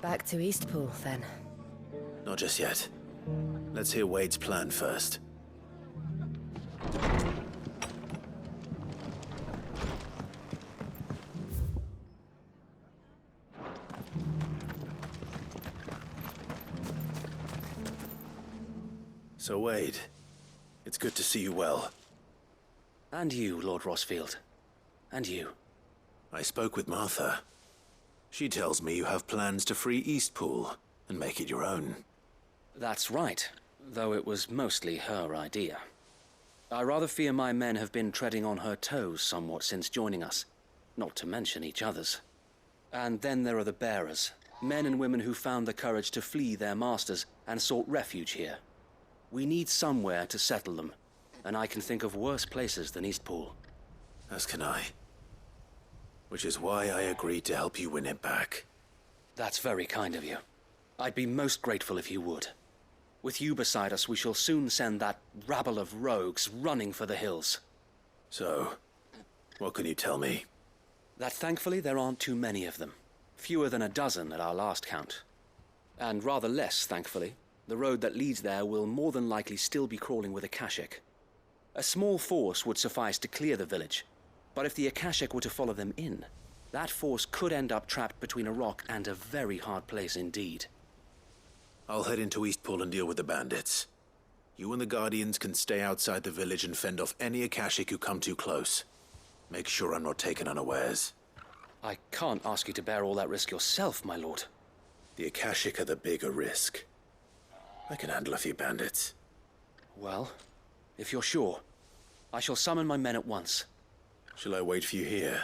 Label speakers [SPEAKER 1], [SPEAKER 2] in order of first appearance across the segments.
[SPEAKER 1] Back to Eastpool, then.
[SPEAKER 2] Not just yet. Let's hear Wade's plan first. So Wade, it's good to see you well.
[SPEAKER 3] And you, Lord Rossfield. And you.
[SPEAKER 2] I spoke with Martha. She tells me you have plans to free Eastpool and make it your own.
[SPEAKER 3] That's right, though it was mostly her idea. I rather fear my men have been treading on her toes somewhat since joining us, not to mention each other's. And then there are the bearers, men and women who found the courage to flee their masters and sought refuge here. We need somewhere to settle them, and I can think of worse places than Eastpool.
[SPEAKER 2] As can I. Which is why I agreed to help you win it back.
[SPEAKER 3] That's very kind of you. I'd be most grateful if you would. With you beside us, we shall soon send that rabble of rogues running for the hills.
[SPEAKER 2] So, what can you tell me?
[SPEAKER 3] That thankfully there aren't too many of them. Fewer than a dozen at our last count. And rather less, thankfully. The road that leads there will more than likely still be crawling with Akashic. A small force would suffice to clear the village, but if the Akashic were to follow them in, that force could end up trapped between a rock and a very hard place indeed.
[SPEAKER 2] I'll head into Eastpool and deal with the bandits. You and the Guardians can stay outside the village and fend off any Akashic who come too close. Make sure I'm not taken unawares.
[SPEAKER 3] I can't ask you to bear all that risk yourself, my lord.
[SPEAKER 2] The Akashic are the bigger risk. I can handle a few bandits.
[SPEAKER 3] Well, if you're sure, I shall summon my men at once.
[SPEAKER 2] Shall I wait for you here?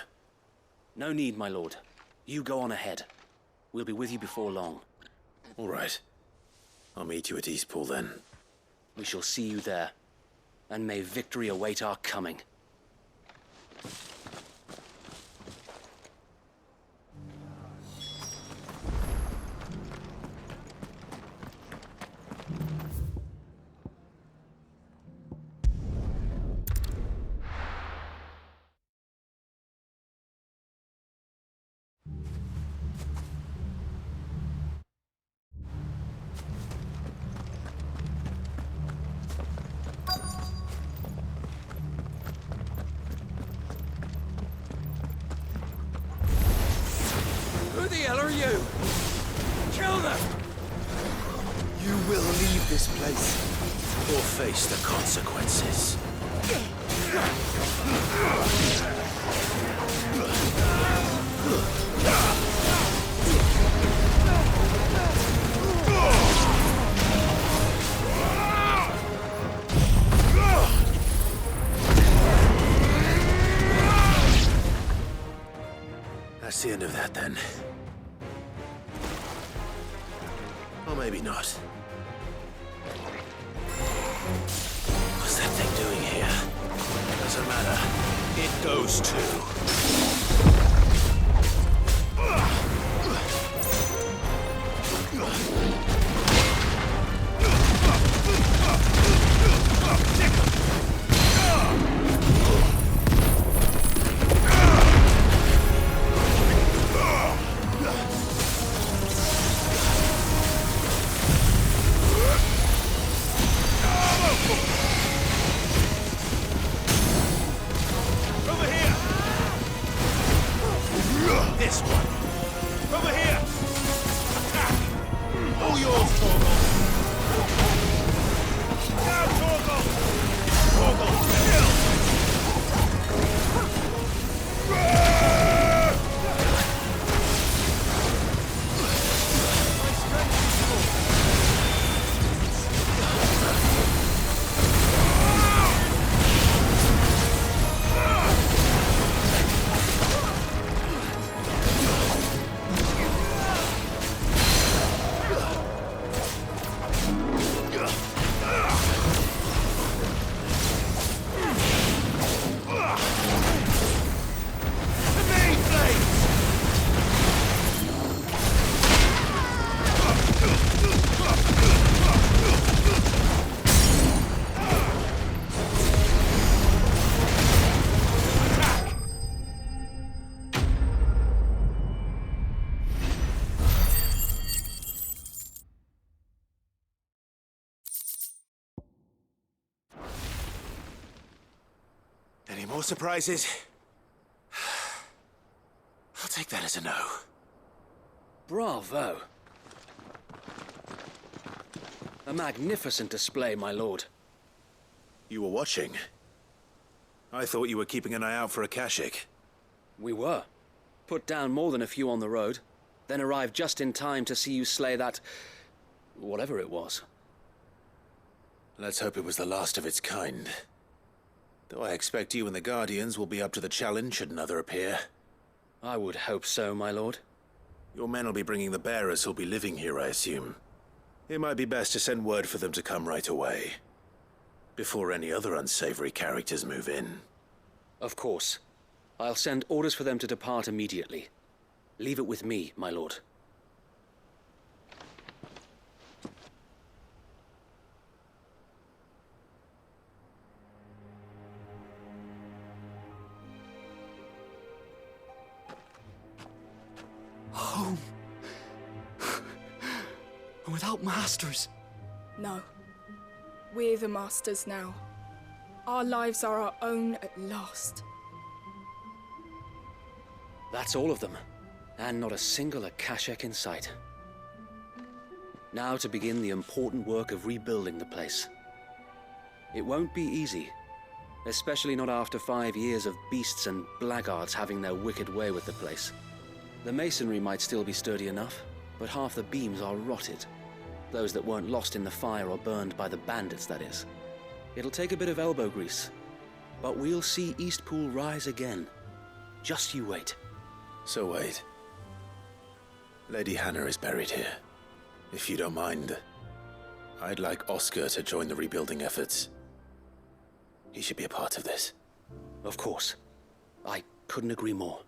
[SPEAKER 3] No need, my lord. You go on ahead. We'll be with you before long.
[SPEAKER 2] All right. I'll meet you at Eastpool then.
[SPEAKER 3] We shall see you there. And may victory await our coming.
[SPEAKER 4] Who the hell are you? Kill them!
[SPEAKER 2] You will leave this place, or face the consequences. That's the end of that, then. Or maybe not. What's that thing doing here? Doesn't matter. It goes too. This one. Over here. Attack. All yours, Torgal. Now, Torgal. Torgal, kill. More surprises? I'll take that as a no.
[SPEAKER 3] Bravo. A magnificent display, my lord.
[SPEAKER 2] You were watching? I thought you were keeping an eye out for a Kashik.
[SPEAKER 3] We were. Put down more than a few on the road, then arrived just in time to see you slay that... whatever it was.
[SPEAKER 2] Let's hope it was the last of its kind. Though I expect you and the Guardians will be up to the challenge should another appear.
[SPEAKER 3] I would hope so, my lord.
[SPEAKER 2] Your men will be bringing the bearers who'll be living here, I assume. It might be best to send word for them to come right away, before any other unsavory characters move in.
[SPEAKER 3] Of course. I'll send orders for them to depart immediately. Leave it with me, my lord.
[SPEAKER 4] Home. Without masters.
[SPEAKER 1] No. We're the masters now. Our lives are our own at last.
[SPEAKER 3] That's all of them. And not a single Akashak in sight. Now to begin the important work of rebuilding the place. It won't be easy. Especially not after 5 years of beasts and blackguards having their wicked way with the place. The masonry might still be sturdy enough, but half the beams are rotted. Those that weren't lost in the fire or burned by the bandits, that is. It'll take a bit of elbow grease, but we'll see Eastpool rise again. Just you wait.
[SPEAKER 2] So wait. Lady Hannah is buried here. If you don't mind, I'd like Oscar to join the rebuilding efforts. He should be a part of this.
[SPEAKER 3] Of course. I couldn't agree more.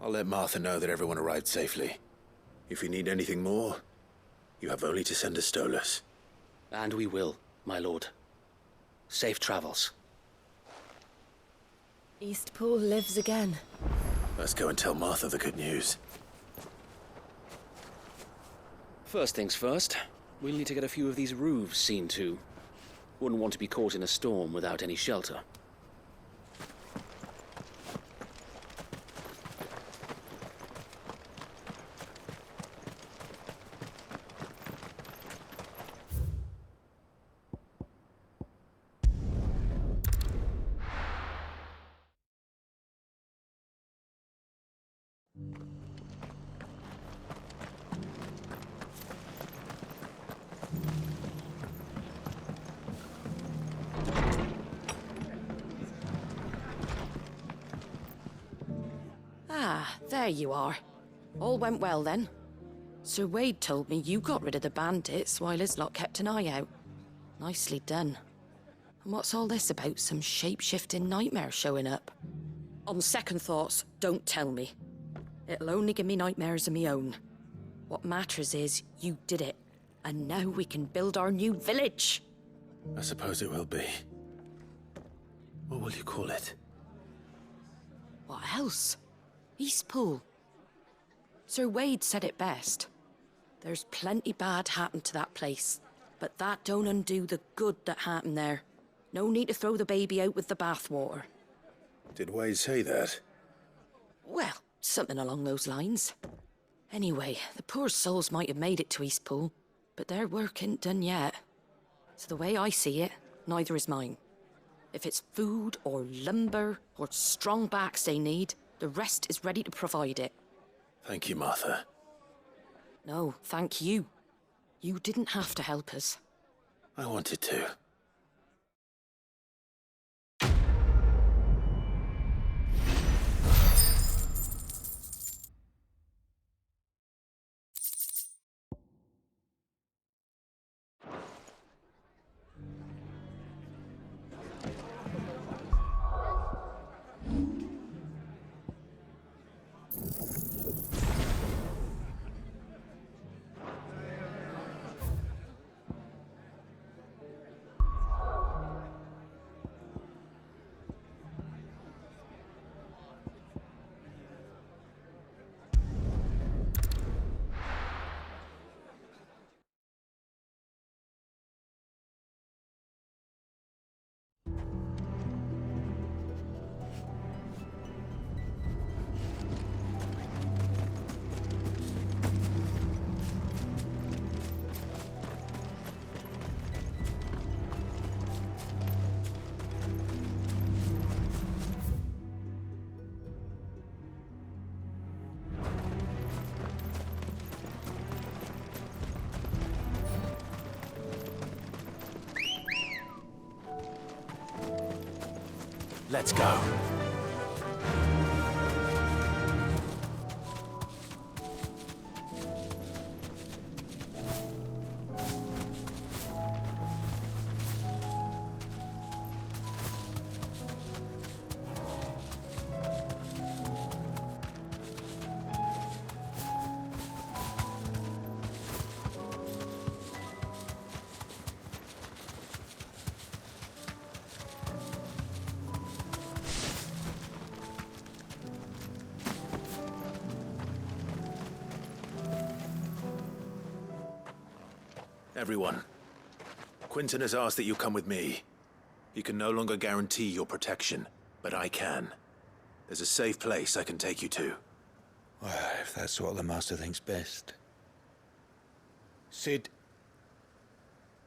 [SPEAKER 2] I'll let Martha know that everyone arrived safely. If you need anything more, you have only to send a Stolas.
[SPEAKER 3] And we will, my lord. Safe travels.
[SPEAKER 5] Eastpool lives again.
[SPEAKER 2] Let's go and tell Martha the good news.
[SPEAKER 3] First things first, we'll need to get a few of these roofs seen to. Wouldn't want to be caught in a storm without any shelter.
[SPEAKER 5] Ah, there you are. All went well then. Sir Wade told me you got rid of the bandits while his lot kept an eye out. Nicely done. And what's all this about some shape-shifting nightmare showing up? On second thoughts, don't tell me. It'll only give me nightmares of me own. What matters is you did it, and now we can build our new village.
[SPEAKER 2] I suppose it will be. What will you call it?
[SPEAKER 5] What else? Eastpool. Sir Wade said it best. There's plenty bad happened to that place, but that don't undo the good that happened there. No need to throw the baby out with the bathwater.
[SPEAKER 2] Did Wade say that?
[SPEAKER 5] Well, something along those lines. Anyway, the poor souls might have made it to Eastpool, but their work ain't done yet. So the way I see it, neither is mine. If it's food or lumber or strong backs they need, the rest is ready to provide it.
[SPEAKER 2] Thank you, Martha.
[SPEAKER 5] No, thank you. You didn't have to help us.
[SPEAKER 2] I wanted to. Let's go. Everyone, Quinton has asked that you come with me. He can no longer guarantee your protection, but I can. There's a safe place I can take you to.
[SPEAKER 6] Well, if that's what the Master thinks best. Sid,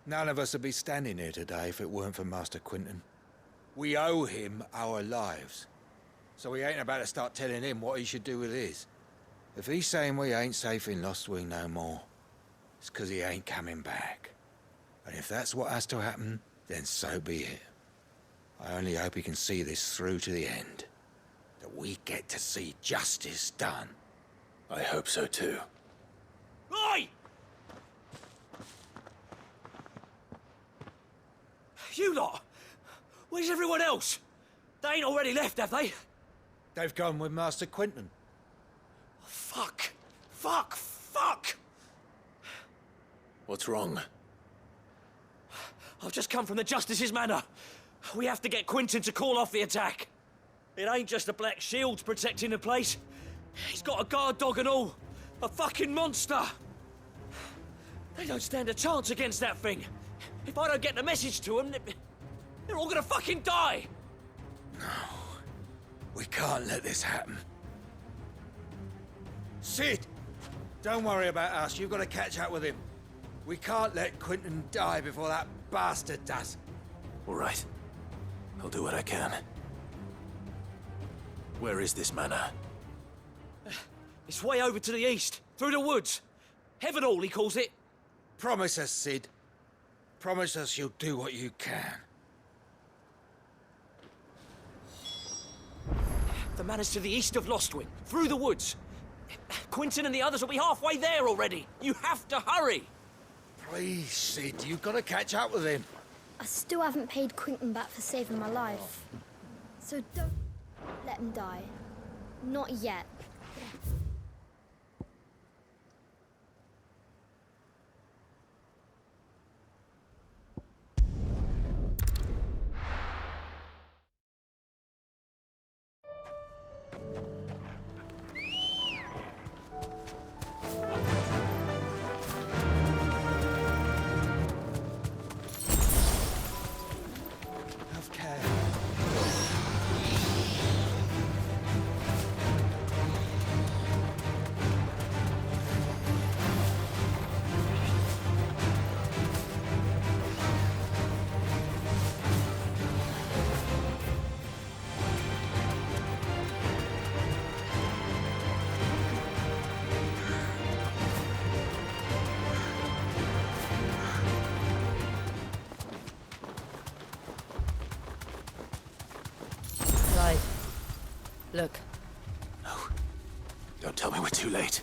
[SPEAKER 6] none of us would be standing here today if it weren't for Master Quinton. We owe him our lives. So we ain't about to start telling him what he should do with his. If he's saying we ain't safe in Lostwing no more, it's 'cause he ain't coming back. And if that's what has to happen, then so be it. I only hope he can see this through to the end. That we get to see justice done.
[SPEAKER 2] I hope so too.
[SPEAKER 4] Oi! You lot! Where's everyone else? They ain't already left, have they?
[SPEAKER 6] They've gone with Master Quinton.
[SPEAKER 4] Fuck! Fuck! Fuck!
[SPEAKER 2] What's wrong?
[SPEAKER 4] I've just come from the Justice's manor. We have to get Quinton to call off the attack. It ain't just the Black Shields protecting the place. He's got a guard dog and all. A fucking monster. They don't stand a chance against that thing. If I don't get the message to them, they're all gonna fucking die.
[SPEAKER 6] No. We can't let this happen. Sid! Don't worry about us. You've got to catch up with him. We can't let Quinton die before that bastard does.
[SPEAKER 2] All right. I'll do what I can. Where is this manor?
[SPEAKER 4] It's way over to the east, through the woods. Heavenhall, he calls it.
[SPEAKER 6] Promise us, Sid. Promise us you'll do what you can.
[SPEAKER 4] The manor's to the east of Lostwing, through the woods. Quinton and the others will be halfway there already. You have to hurry.
[SPEAKER 6] Please, Sid, you've got to catch up with him.
[SPEAKER 7] I still haven't paid Quinton back for saving my life. So don't let him die. Not yet.
[SPEAKER 6] Have care.
[SPEAKER 5] Right. Look.
[SPEAKER 2] No. Don't tell me we're too late.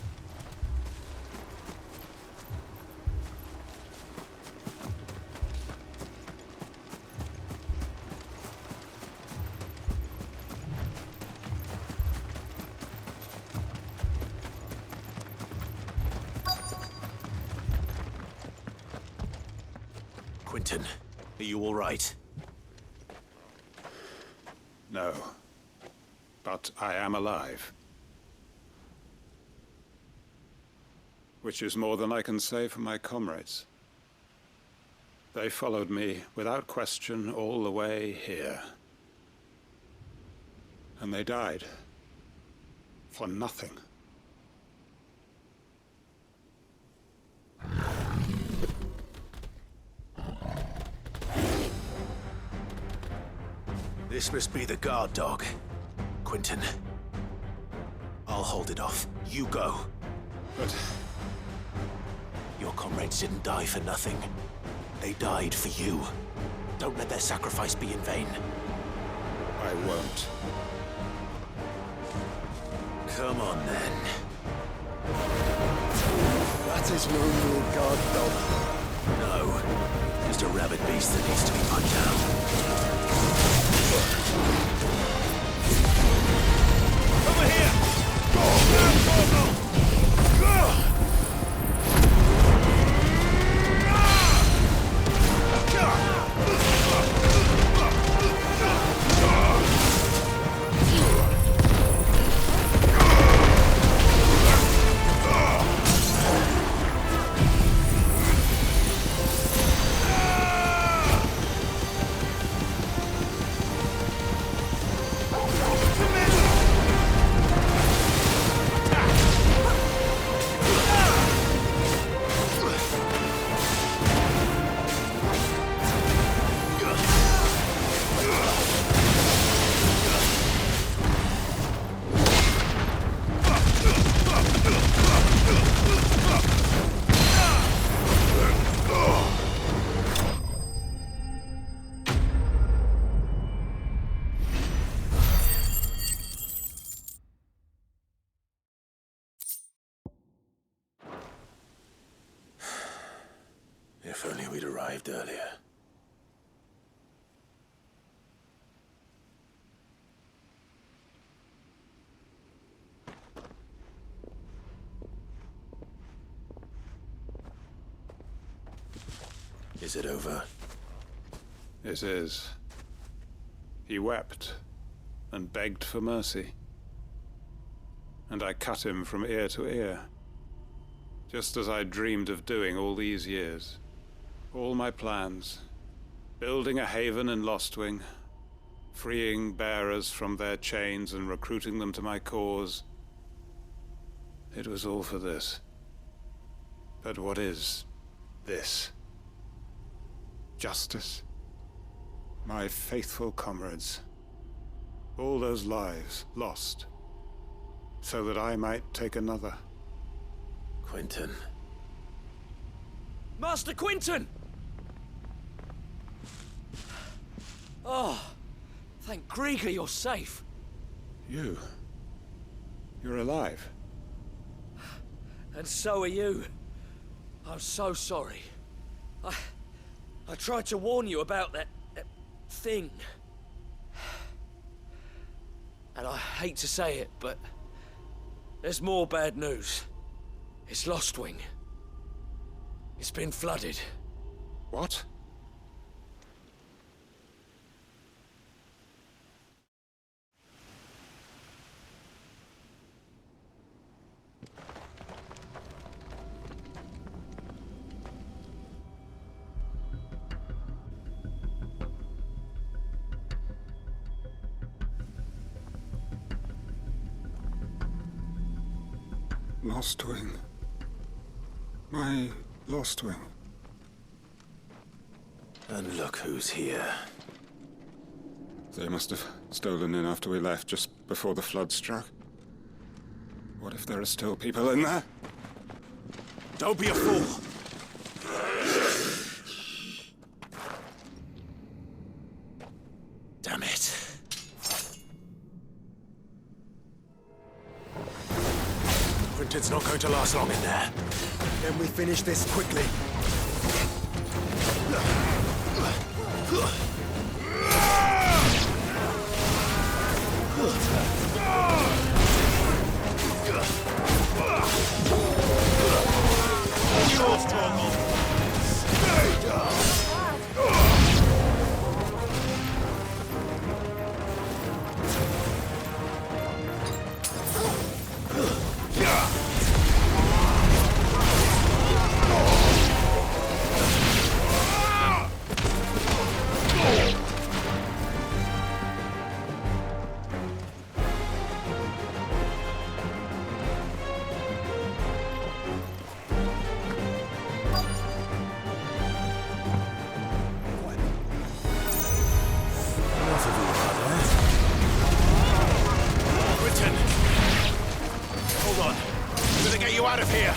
[SPEAKER 2] Quinton, are you all right?
[SPEAKER 8] No. But I am alive. Which is more than I can say for my comrades. They followed me without question all the way here. And they died. For nothing.
[SPEAKER 2] This must be the guard dog. Quinton. I'll hold it off. You go.
[SPEAKER 8] But
[SPEAKER 2] Your comrades didn't die for nothing. They died for you. Don't let their sacrifice be in vain.
[SPEAKER 8] I won't.
[SPEAKER 2] Come on, then.
[SPEAKER 9] That is no real guard dog.
[SPEAKER 2] No. Just a rabid beast that needs to be put down.
[SPEAKER 4] Over here!
[SPEAKER 2] If only we'd arrived earlier. Is it over?
[SPEAKER 8] It is. He wept and begged for mercy. And I cut him from ear to ear, just as I dreamed of doing all these years. All my plans, building a haven in Lostwing, freeing bearers from their chains and recruiting them to my cause. It was all for this. But what is this? Justice? My faithful comrades. All those lives lost, so that I might take another.
[SPEAKER 2] Quentin.
[SPEAKER 4] Master Quinton! Oh, thank Grieger you're safe.
[SPEAKER 8] You're alive.
[SPEAKER 4] And so are you. I'm so sorry. I tried to warn you about that thing. And I hate to say it, but there's more bad news. It's Lostwing. It's been flooded.
[SPEAKER 8] What? Lostwing. My Lostwing.
[SPEAKER 2] And look who's here.
[SPEAKER 8] They must have stolen in after we left, just before the flood struck. What if there are still people in there?
[SPEAKER 2] Don't be a fool! Damn it. Quinton's not going to last long in there.
[SPEAKER 9] Then we finish this quickly.
[SPEAKER 2] Out of here!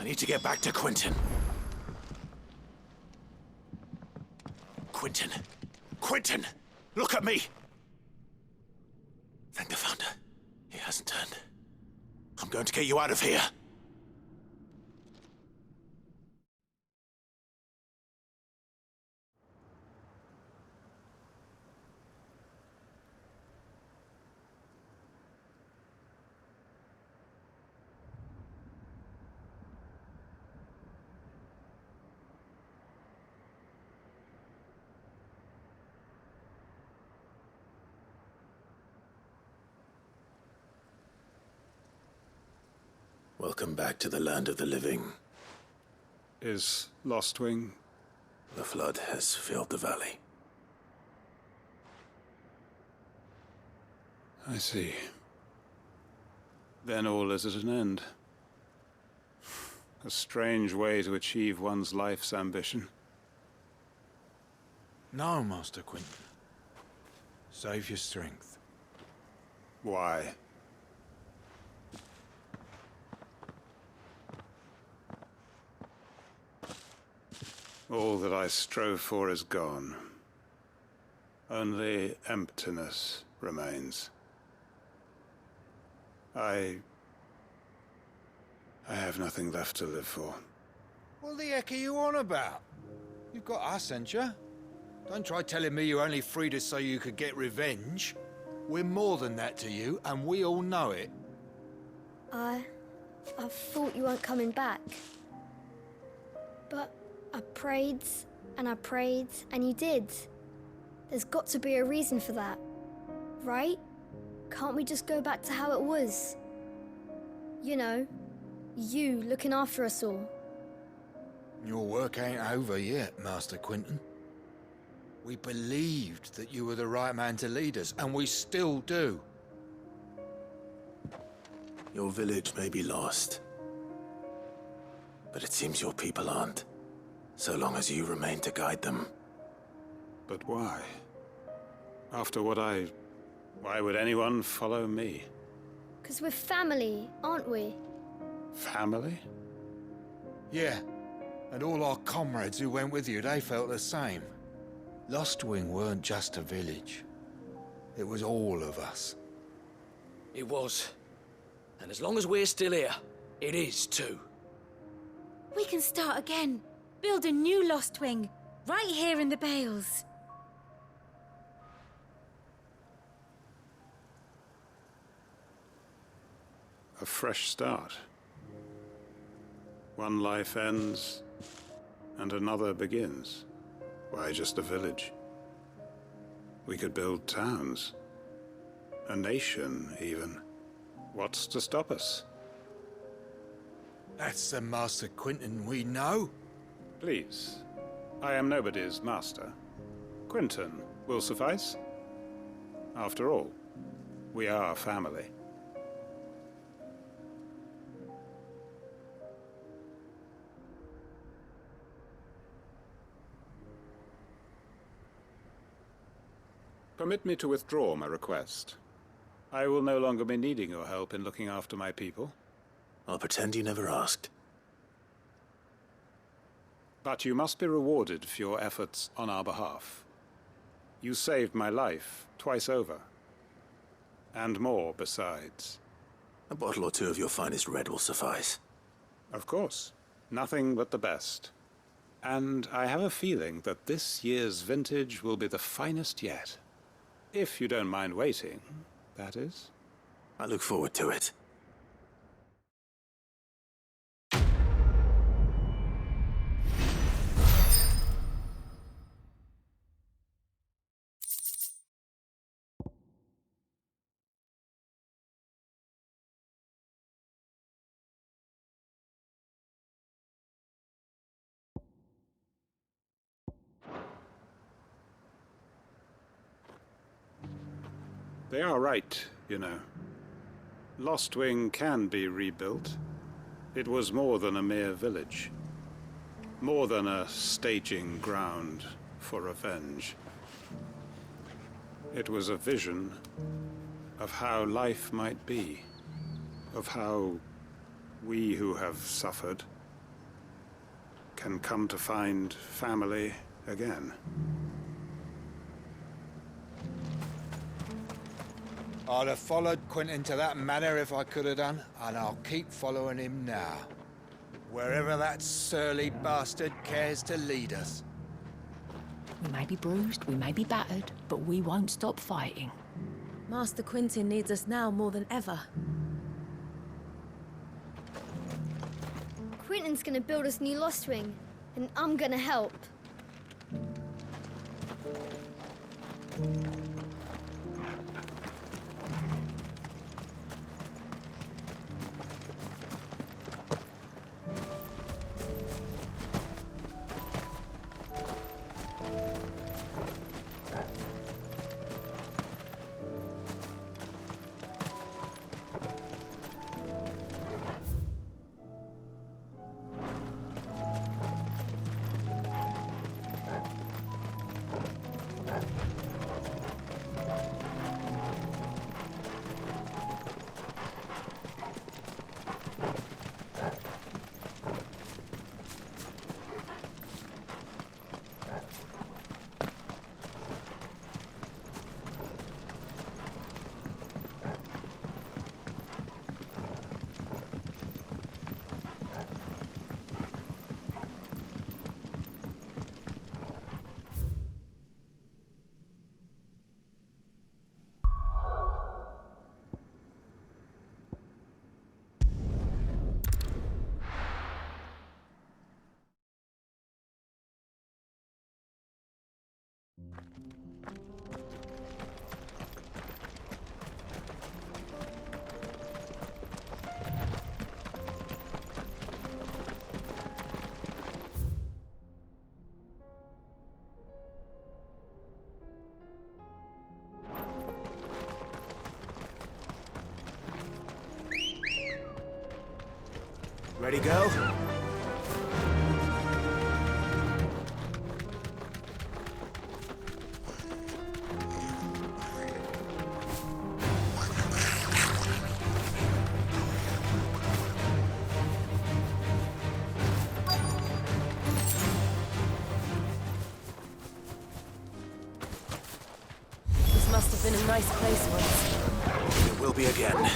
[SPEAKER 2] need to get back to Quentin. Quentin! Quentin! Look at me! Thank the Founder. He hasn't turned. I'm going to get you out of here. Welcome back to the land of the living.
[SPEAKER 8] Is Lostwing?
[SPEAKER 2] The flood has filled the valley.
[SPEAKER 8] I see. Then all is at an end. A strange way to achieve one's life's ambition.
[SPEAKER 6] No, Master Quentin. Save your strength.
[SPEAKER 8] Why? All that I strove for is gone. Only emptiness remains. I have nothing left to live for.
[SPEAKER 6] What the heck are you on about? You've got us, ain't you? Don't try telling me you only freed us so you could get revenge. We're more than that to you, and we all know it.
[SPEAKER 7] I thought you weren't coming back. But I prayed, and you did. There's got to be a reason for that, right? Can't we just go back to how it was? You know, you looking after us all.
[SPEAKER 6] Your work ain't over yet, Master Quentin. We believed that you were the right man to lead us, and we still do.
[SPEAKER 2] Your village may be lost, but it seems your people aren't. So long as you remain to guide them.
[SPEAKER 8] But why? After what why would anyone follow me?
[SPEAKER 7] 'Cause we're family, aren't we?
[SPEAKER 8] Family?
[SPEAKER 6] Yeah, and all our comrades who went with you, they felt the same. Lostwing weren't just a village. It was all of us.
[SPEAKER 4] It was. And as long as we're still here, it is too.
[SPEAKER 10] We can start again. Build a new Lostwing, right here in the Bales.
[SPEAKER 8] A fresh start. One life ends, and another begins. Why just a village? We could build towns. A nation, even. What's to stop us?
[SPEAKER 6] That's the Master Quentin we know.
[SPEAKER 8] Please. I am nobody's master. Quentin will suffice. After all, we are family. Permit me to withdraw my request. I will no longer be needing your help in looking after my people.
[SPEAKER 2] I'll pretend you never asked.
[SPEAKER 8] But you must be rewarded for your efforts on our behalf. You saved my life twice over. And more besides.
[SPEAKER 2] A bottle or two of your finest red will suffice.
[SPEAKER 8] Of course. Nothing but the best. And I have a feeling that this year's vintage will be the finest yet. If you don't mind waiting, that is.
[SPEAKER 2] I look forward to it.
[SPEAKER 8] They are right, you know. Lostwing can be rebuilt. It was more than a mere village. More than a staging ground for revenge. It was a vision of how life might be. Of how we who have suffered can come to find family again.
[SPEAKER 6] I'd have followed Quentin to that manor if I could have done, and I'll keep following him now. Wherever that surly bastard cares to lead us.
[SPEAKER 11] We may be bruised, we may be battered, but we won't stop fighting.
[SPEAKER 10] Master Quentin needs us now more than ever.
[SPEAKER 7] Quentin's gonna build us new Lost Wing, and I'm gonna help.
[SPEAKER 2] Ready, go?
[SPEAKER 10] This must have been a nice place once.
[SPEAKER 2] It will be again.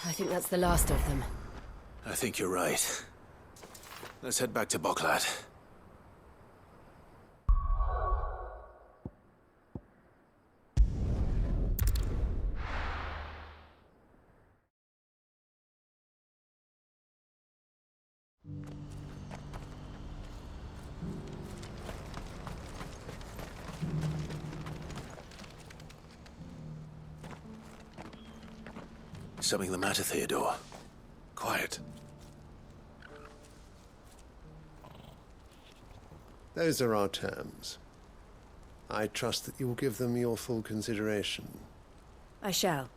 [SPEAKER 10] I think that's the last of them.
[SPEAKER 2] I think you're right. Let's head back to Boklad. Something the matter, Theodore?
[SPEAKER 12] Quiet.
[SPEAKER 9] Those are our terms. I trust that you will give them your full consideration.
[SPEAKER 11] I shall.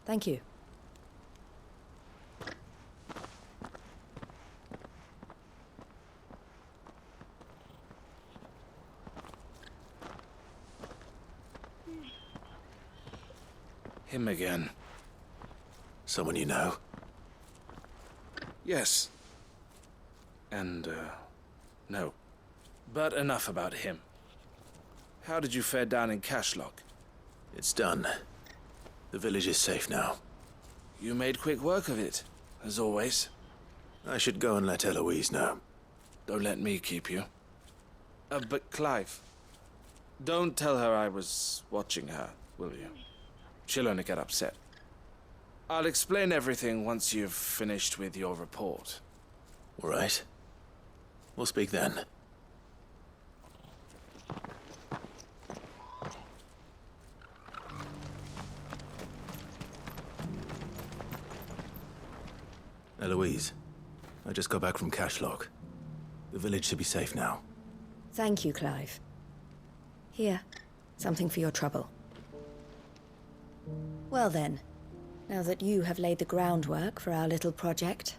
[SPEAKER 11] Thank you.
[SPEAKER 12] Him again.
[SPEAKER 2] Someone you know?
[SPEAKER 12] Yes. And, no. But enough about him. How did you fare down in Cashlock?
[SPEAKER 2] It's done. The village is safe now.
[SPEAKER 12] You made quick work of it, as always.
[SPEAKER 2] I should go and let Eloise know.
[SPEAKER 12] Don't let me keep you. But Clive, don't tell her I was watching her, will you? She'll only get upset. I'll explain everything once you've finished with your report.
[SPEAKER 2] All right. We'll speak then. Eloise, I just got back from Cashlock. The village should be safe now.
[SPEAKER 11] Thank you, Clive. Here, something for your trouble. Well then, now that you have laid the groundwork for our little project,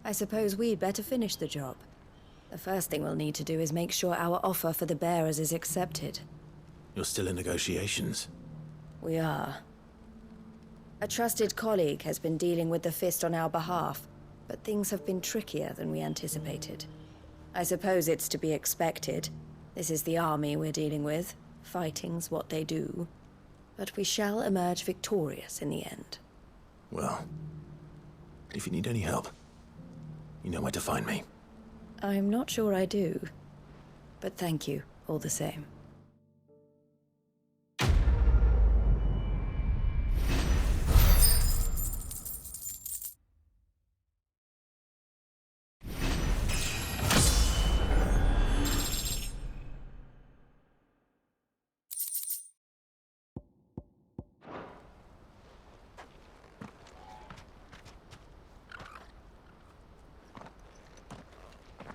[SPEAKER 11] I suppose we'd better finish the job. The first thing we'll need to do is make sure our offer for the bearers is accepted.
[SPEAKER 2] You're still in negotiations?
[SPEAKER 11] We are. A trusted colleague has been dealing with the Fist on our behalf, but things have been trickier than we anticipated. I suppose it's to be expected. This is the army we're dealing with. Fighting's what they do. But we shall emerge victorious in the end.
[SPEAKER 2] Well, if you need any help, you know where to find me.
[SPEAKER 11] I'm not sure I do. But thank you, all the same.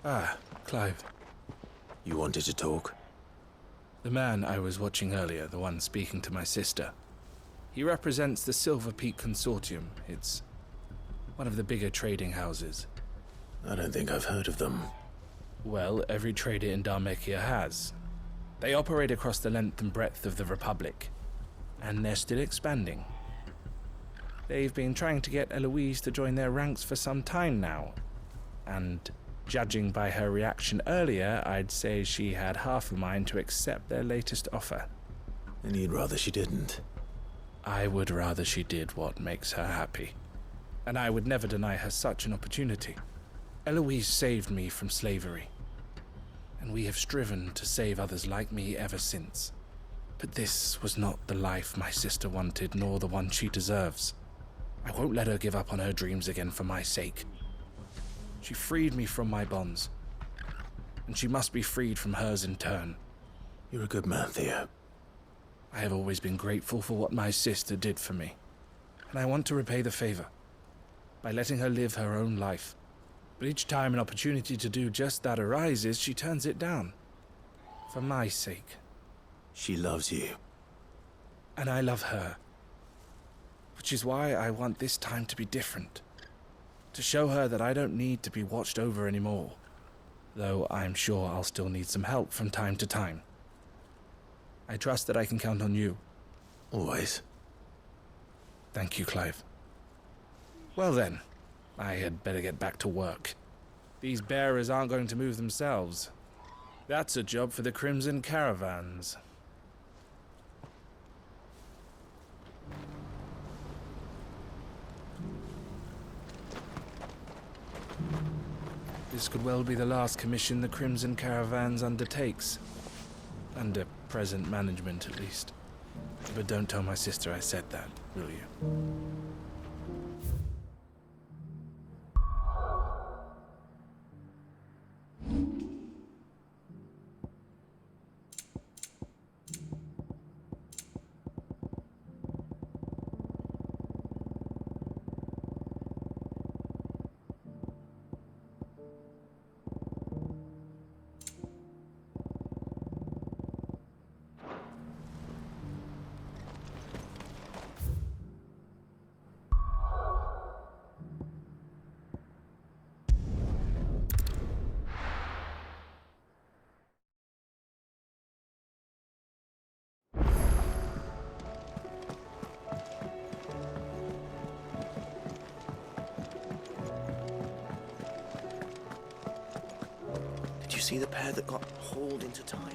[SPEAKER 12] Ah, Clive.
[SPEAKER 2] You wanted to talk?
[SPEAKER 12] The man I was watching earlier, the one speaking to my sister. He represents the Silver Peak Consortium. It's one of the bigger trading houses.
[SPEAKER 2] I don't think I've heard of them.
[SPEAKER 12] Well, every trader in Dharmekia has. They operate across the length and breadth of the Republic, and they're still expanding. They've been trying to get Eloise to join their ranks for some time now, and judging by her reaction earlier, I'd say she had half a mind to accept their latest offer.
[SPEAKER 2] And you'd rather she didn't?
[SPEAKER 12] I would rather she did what makes her happy. And I would never deny her such an opportunity. Eloise saved me from slavery. And we have striven to save others like me ever since. But this was not the life my sister wanted, nor the one she deserves. I won't let her give up on her dreams again for my sake. She freed me from my bonds, and she must be freed from hers in turn.
[SPEAKER 2] You're a good man, Theo.
[SPEAKER 12] I have always been grateful for what my sister did for me, and I want to repay the favor by letting her live her own life. But each time an opportunity to do just that arises, she turns it down. For my sake.
[SPEAKER 2] She loves you.
[SPEAKER 12] And I love her. Which is why I want this time to be different. To show her that I don't need to be watched over anymore. Though I'm sure I'll still need some help from time to time. I trust that I can count on you.
[SPEAKER 2] Always.
[SPEAKER 12] Thank you, Clive. Well then, I had better get back to work. These bearers aren't going to move themselves. That's a job for the Crimson Caravans. This could well be the last commission the Crimson Caravans undertakes. Under present management, at least. But don't tell my sister I said that, will you?
[SPEAKER 13] see the pair that got hauled into Tyres?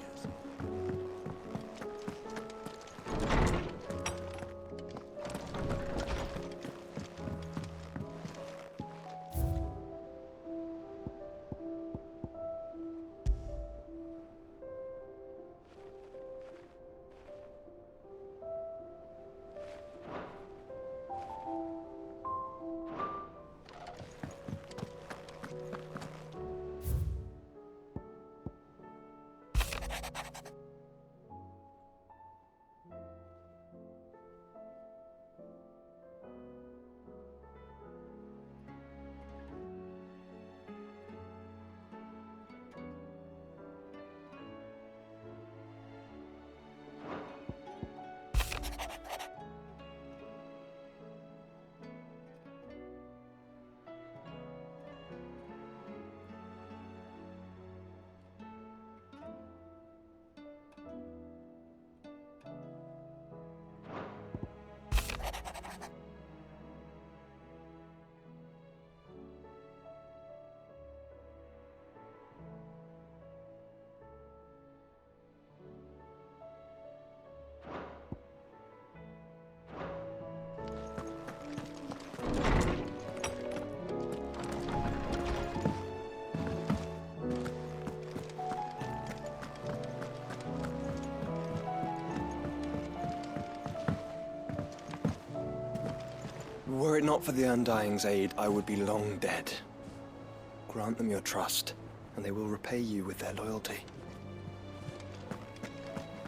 [SPEAKER 14] Were it not for the Undying's aid, I would be long dead. Grant them your trust, and they will repay you with their loyalty.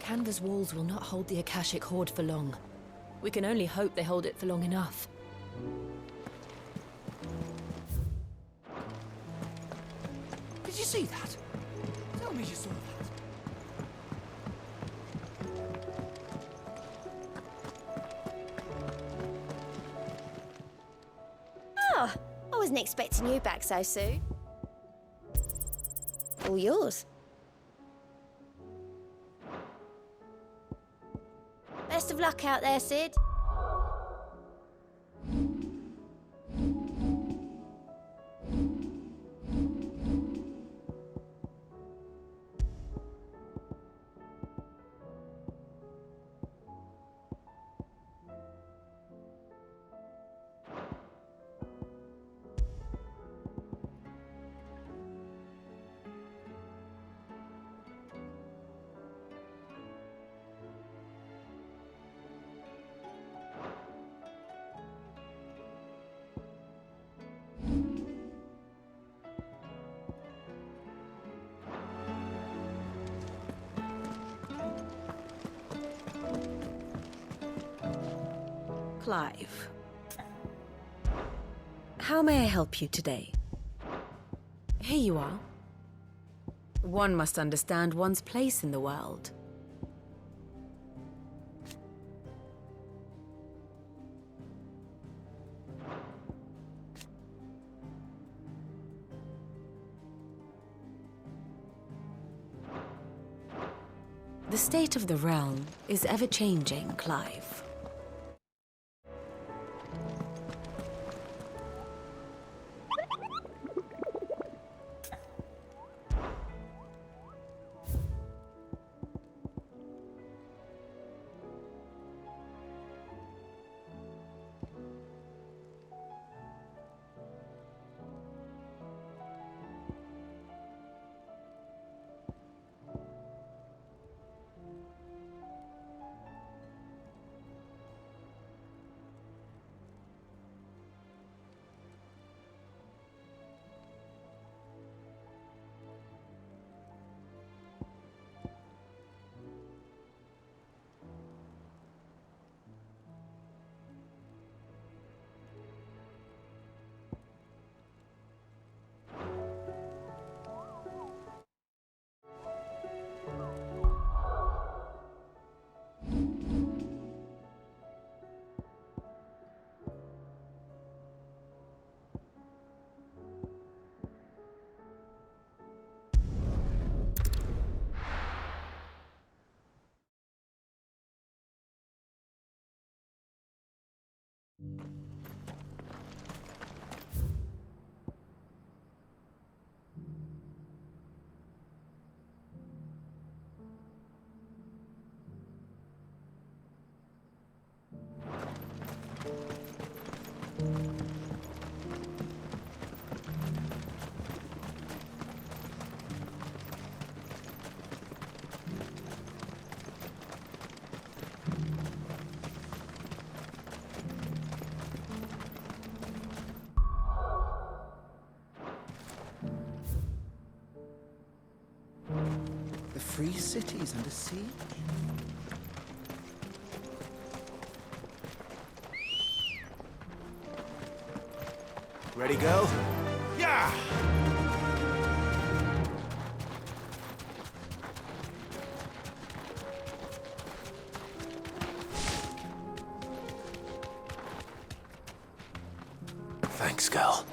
[SPEAKER 5] Canva's walls will not hold the Akashic Horde for long. We can only hope they hold it for long enough.
[SPEAKER 4] Did you see that? Tell me you saw that.
[SPEAKER 15] Ah, I wasn't expecting you back so soon. All yours. Best of luck out there, Sid.
[SPEAKER 11] Clive. How may I help you today? Here you are. One must understand one's place in the world. The state of the realm is ever-changing, Clive.
[SPEAKER 13] free cities under siege. Ready, go?
[SPEAKER 6] Yeah!
[SPEAKER 2] Thanks, girl.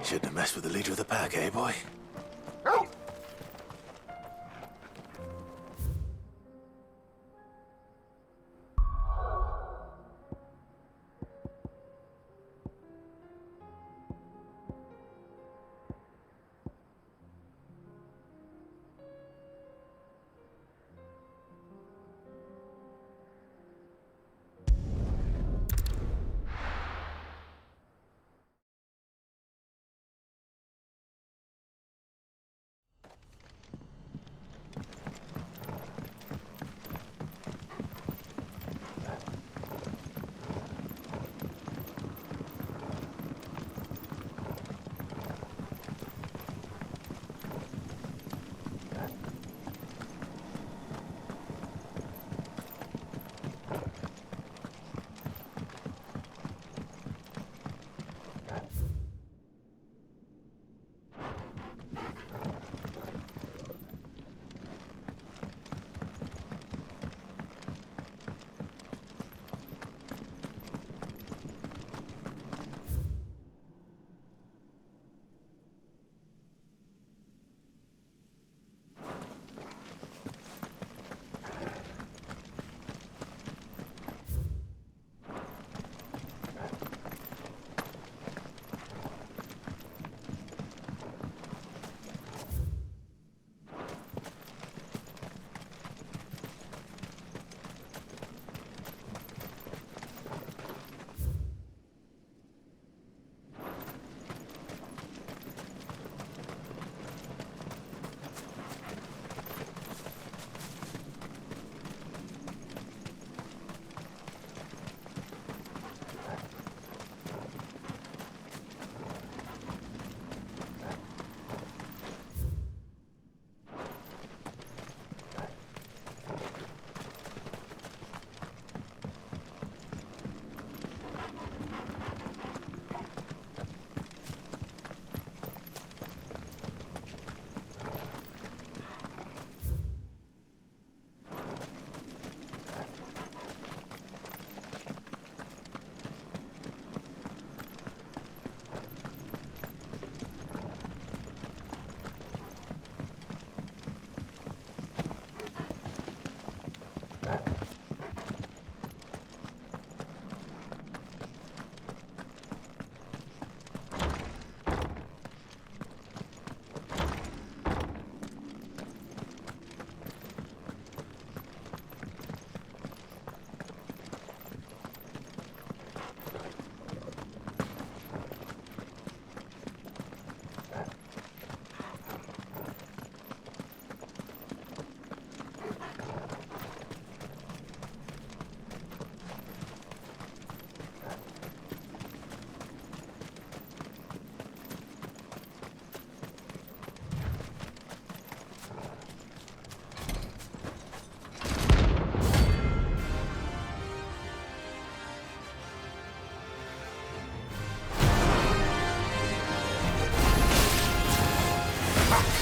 [SPEAKER 2] Shouldn't have messed with the leader of the pack, eh, boy?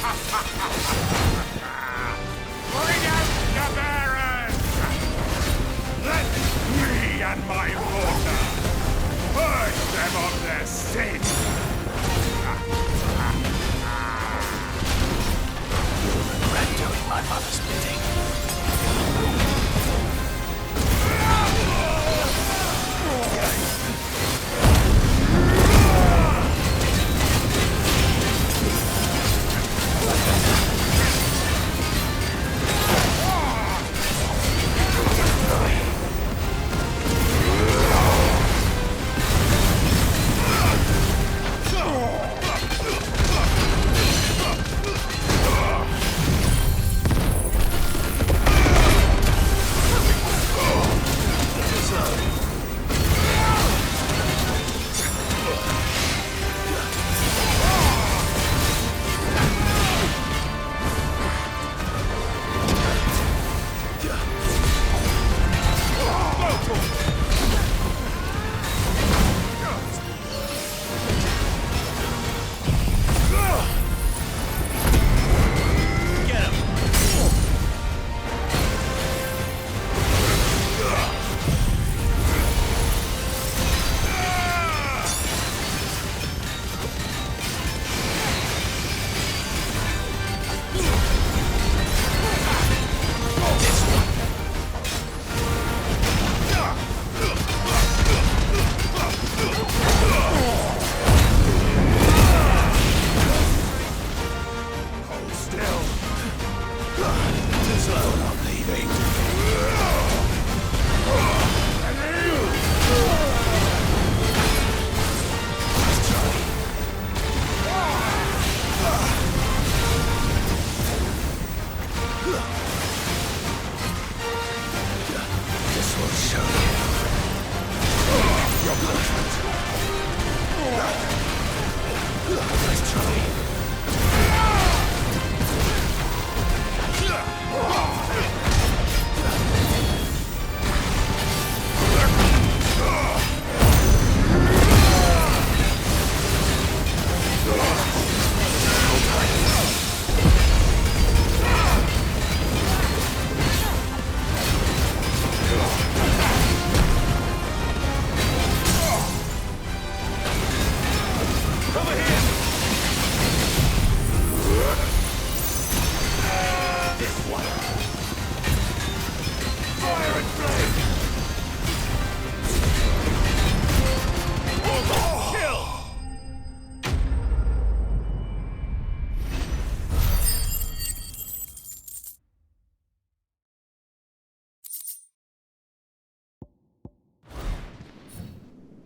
[SPEAKER 16] Bring out the bearers! Let me and my water purge them of their sin!
[SPEAKER 2] You'll regret doing my mother's bidding.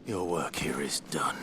[SPEAKER 2] Your work here is done.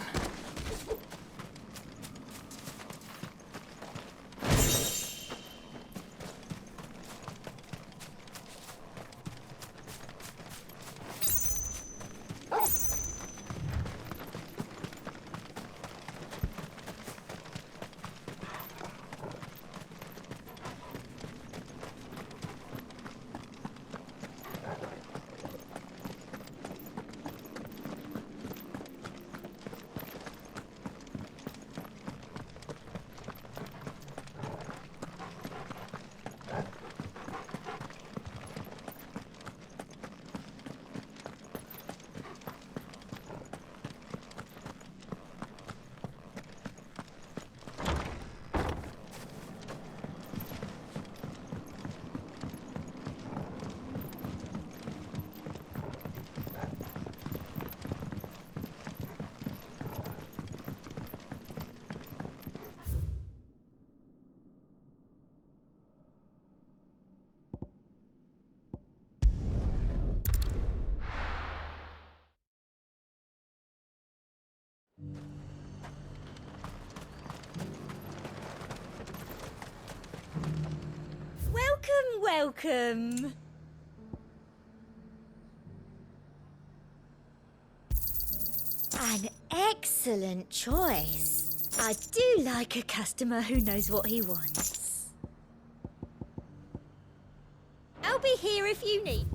[SPEAKER 10] Welcome. An excellent choice. I do like a customer who knows what he wants. I'll be here if you need.